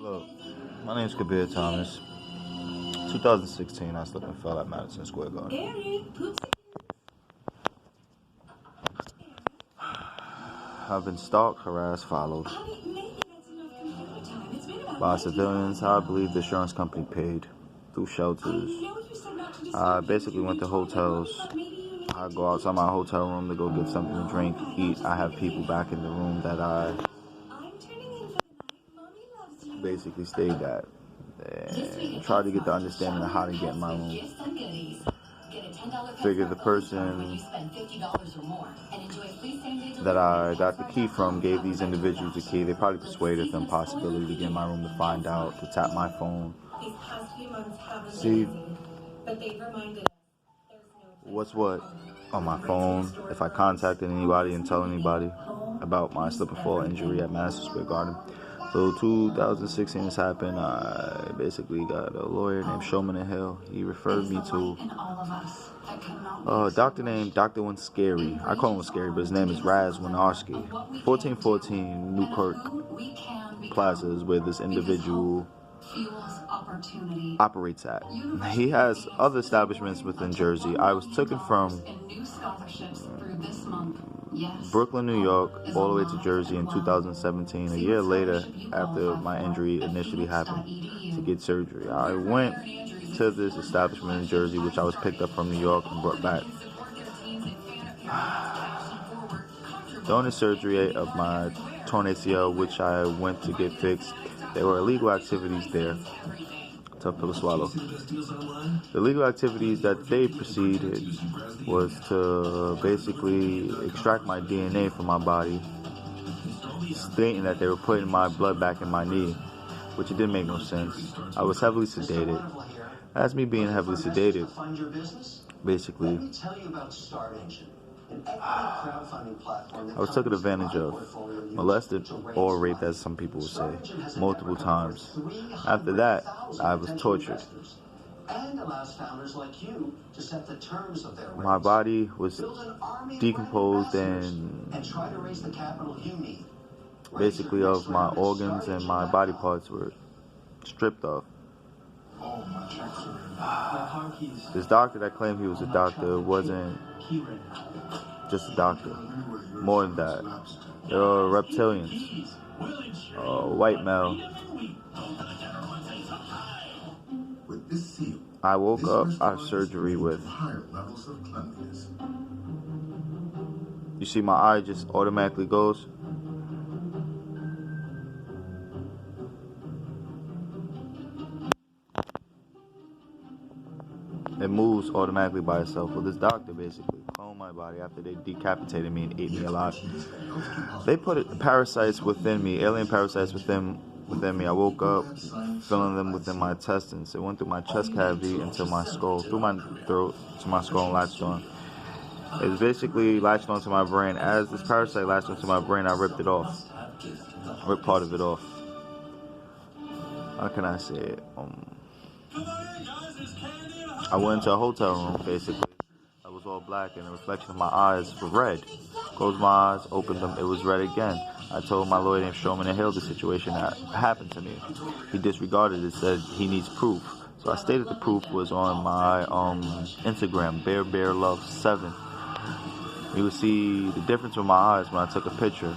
Look, my name's Kabir Thomas. 2016, I slipped and fell at Madison Square Garden. I've been stalked, harassed, followed by civilians. I believe the insurance company paid through shelters. I basically went to hotels. I go outside my hotel room to go get something to drink, eat. I have people back in the room that I basically stayed at and tried to get the understanding of how to get in my room. Figured the person that I got the key from gave these individuals the key. They probably persuaded them possibility to get in my room to find out, to tap my phone, see what's what on my phone, if I contacted anybody and tell anybody about my slip and fall injury at Madison Square Garden. So 2016 has happened. I basically got a lawyer named Showman Hill. He referred me to a doctor named Dr. Scary. I call him Scary, but his name is Raz Winarski. 1414 Newkirk Plaza is where this individual operates at. He has other establishments within Jersey. I was taken from Brooklyn, New York, all the way to Jersey in 2017, a year later after my injury initially happened, to get surgery. I went to this establishment in Jersey, which I was picked up from New York and brought back. During the surgery of my torn ACL, which I went to get fixed, there were illegal activities there. Tough pill to swallow. The legal activities that they proceeded was to basically extract my DNA from my body, stating that they were putting my blood back in my knee, which it didn't make no sense. I was heavily sedated. As me being heavily sedated, basically, I was taken advantage of, molested or raped, as some people would say, multiple times. After that, I was tortured. My body was decomposed and basically of my organs and my body parts were stripped off. This doctor that claimed he was a doctor wasn't just a doctor. More than that, there are reptilians, white male. I woke up out of surgery with, you see my eye just automatically goes. It moves automatically by itself. Well, this doctor basically cloned my body after they decapitated me and ate me alive. They put parasites within me, alien parasites within me. I woke up feeling them within my intestines. It went through my chest cavity into my skull, through my throat to my skull and latched on. It was basically latched onto my brain. As this parasite latched onto my brain, I ripped it off. I ripped part of it off. How can I say it? I went into a hotel room, basically. I was all black, and the reflection of my eyes were red. Closed my eyes, opened them, it was red again. I told my lawyer named Showman Hill the situation that happened to me. He disregarded it, said he needs proof. So I stated the proof was on my Instagram, Bear Love 7. You would see the difference with my eyes when I took a picture.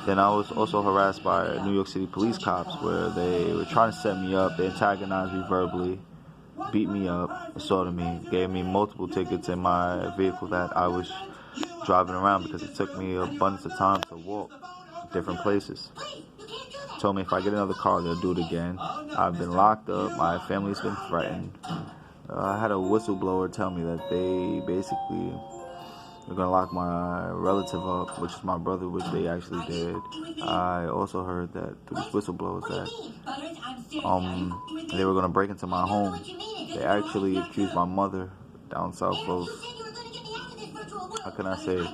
Then I was also harassed by New York City police cops, where they were trying to set me up. They antagonized me verbally, beat me up, assaulted me, gave me multiple tickets in my vehicle that I was driving around because it took me abundance of time to walk different places. Told me if I get another car, they'll do it again. I've been locked up. My family's been threatened. I had a whistleblower tell me that they basically were going to lock my relative up, which is my brother, which they actually did. I also heard that through these whistleblowers that they were going to break into my home. They actually accused my mother down south of, how can I say,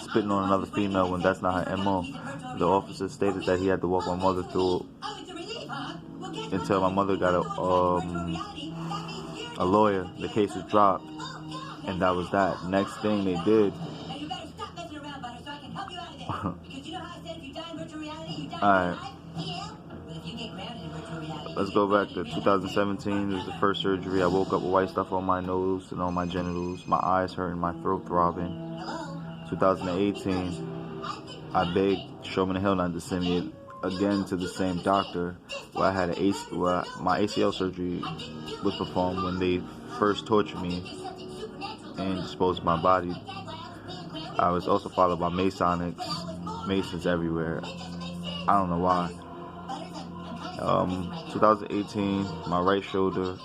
spitting on another female when that's not her MO. The officer stated that he had to walk my mother through until my mother got a lawyer. The case was dropped, and that was that. Next thing they did, alright, let's go back to 2017. It was the first surgery. I woke up with white stuff on my nose and on my genitals. My eyes hurting, my throat throbbing. 2018, I begged Showman the Hill not to send me again to the same doctor where I had where my ACL surgery was performed when they first tortured me and disposed of my body. I was also followed by Masons everywhere. I don't know why. 2018, my right shoulder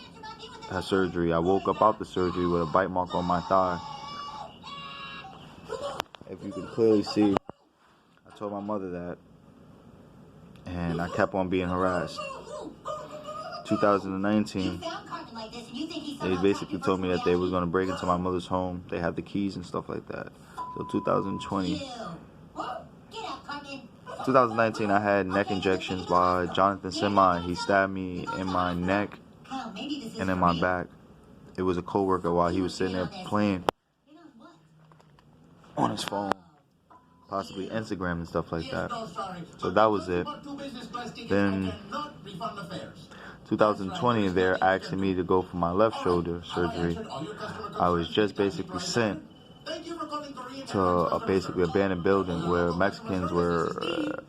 had surgery. I woke up out the surgery with a bite mark on my thigh. If you can clearly see, I told my mother that, and I kept on being harassed. 2019, they basically told me that they was going to break into my mother's home. They had the keys and stuff like that. So 2019, I had neck injections by Jonathan Semi. He stabbed me in my neck and in my back. It was a co-worker while he was sitting there playing on his phone, possibly Instagram and stuff like that. So that was it. Then 2020, they're asking me to go for my left shoulder surgery. I was just basically sent to a basically abandoned building where Mexicans were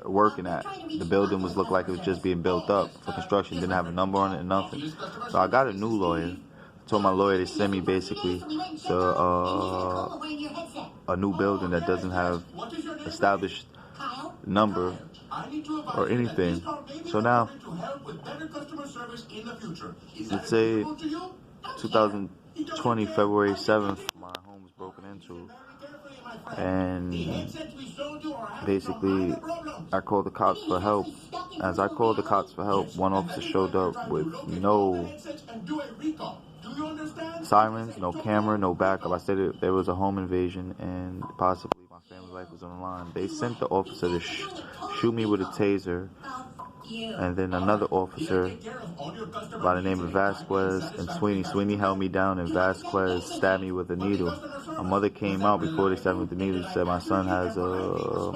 working at. The building looked like it was just being built up for construction, didn't have a number on it and nothing. So I got a new lawyer. I told my lawyer to send me basically to a new building that doesn't have established number or anything. So now, let's say 2020 February 7th, my home was broken into, and basically I called the cops for help. As I called the cops for help, one officer showed up with no sirens, no camera, no backup. I said there was a home invasion and possibly my family's life was on the line. They sent the officer to shoot me with a taser, and then another officer by the name of Vasquez and Sweeney held me down, and Vasquez stabbed me with a needle. My mother came out before they stabbed me with the needle. She said my son has a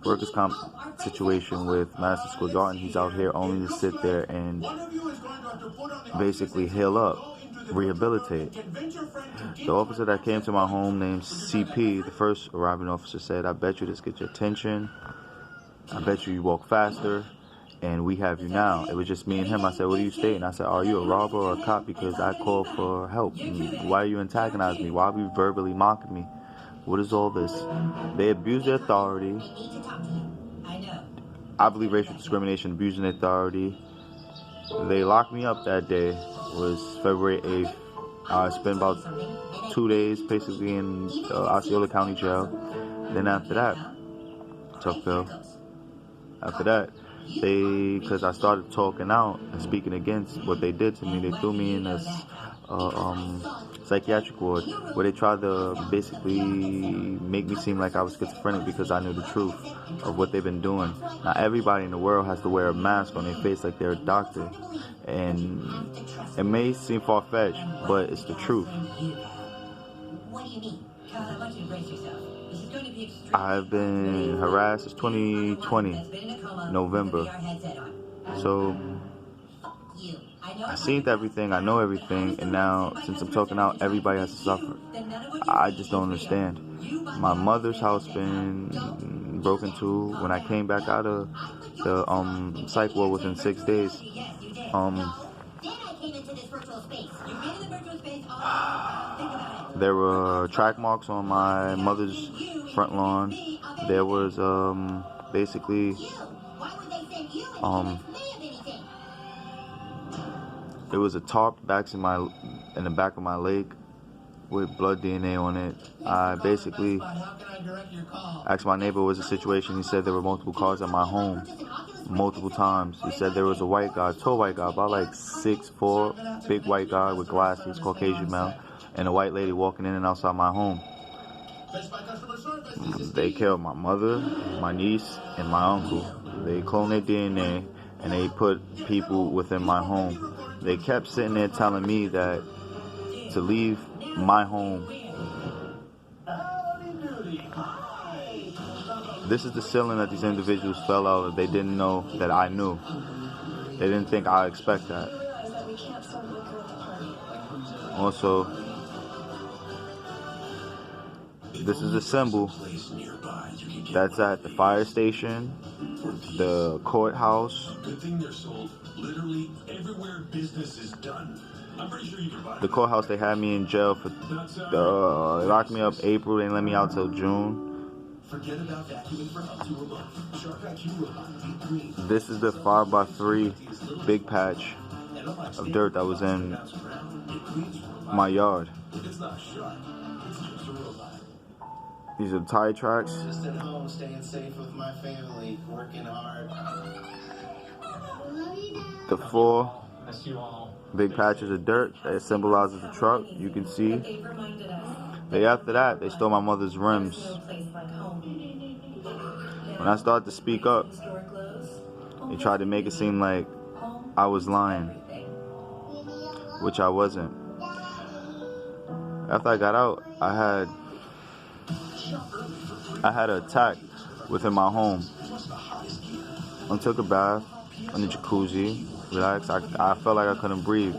workers' comp situation with Madison Square Garden. He's out here only to sit there and basically heal up, rehabilitate. The officer that came to my home named CP, the first arriving officer, said, "I bet you this gets your attention. I bet you walk faster, and we have you now." It was just me and him. I said, "What are you stating?" I said, "Are you a robber or a cop? Because I called for help. Why are you antagonizing me? Why are you verbally mocking me? What is all this?" They abused their authority. I believe racial discrimination, abusing authority. They locked me up that day. It was February 8th. I spent about 2 days basically in Osceola County Jail. Then after that, Tuckville. After that, because I started talking out and speaking against what they did to me, they threw me in a psychiatric ward where they tried to basically make me seem like I was schizophrenic because I knew the truth of what they've been doing. Now everybody in the world has to wear a mask on their face like they're a doctor, and it may seem far-fetched, but it's the truth. What do you mean? I want you to brace yourself. This is going to be extreme. I've been harassed since 2020, November. So I seen everything, I know everything, and now since I'm talking out, everybody has to suffer. I just don't understand. My mother's house been broken into. When I came back out of the psych ward within 6 days, there were track marks on my mother's front lawn. There was basically there was a tarp in the back of my leg with blood DNA on it. I basically asked my neighbor what was the situation. He said there were multiple cars at my home, multiple times. He said there was a white guy, tall white guy, about like 6'4", big white guy with glasses, Caucasian male, and a white lady walking in and outside my home. They killed my mother, my niece, and my uncle. They cloned their DNA and they put people within my home. They kept sitting there telling me that to leave my home. This is the ceiling that these individuals fell out of. They didn't know that I knew. They didn't think I'd expect that. Also, this is a symbol that's at the fire station, the courthouse, the courthouse. They had me in jail for, they locked me up April, they let me out till June. This is the 5x3 big patch of dirt that was in my yard. These are the tire tracks. Just at home, staying safe with my family, working hard. The 4 big patches of dirt that symbolizes the truck. You can see. Day after that, they stole my mother's rims. When I started to speak up, they tried to make it seem like I was lying, which I wasn't. After I got out, I had an attack within my home. I took a bath in the jacuzzi, relaxed. I felt like I couldn't breathe.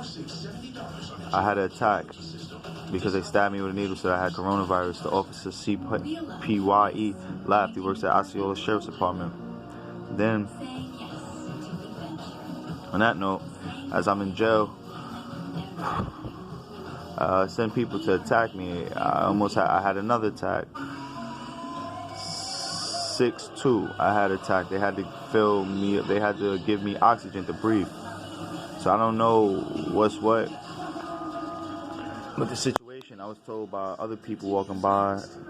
I had an attack because they stabbed me with a needle, so I had coronavirus. The officer CPYE laughed. He works at Osceola Sheriff's Department. Then, on that note, as I'm in jail, I sent people to attack me. I had another attack. 6-2, I had an attack. They had to fill me up. They had to give me oxygen to breathe. So I don't know what's what with the situation. I was told by other people walking by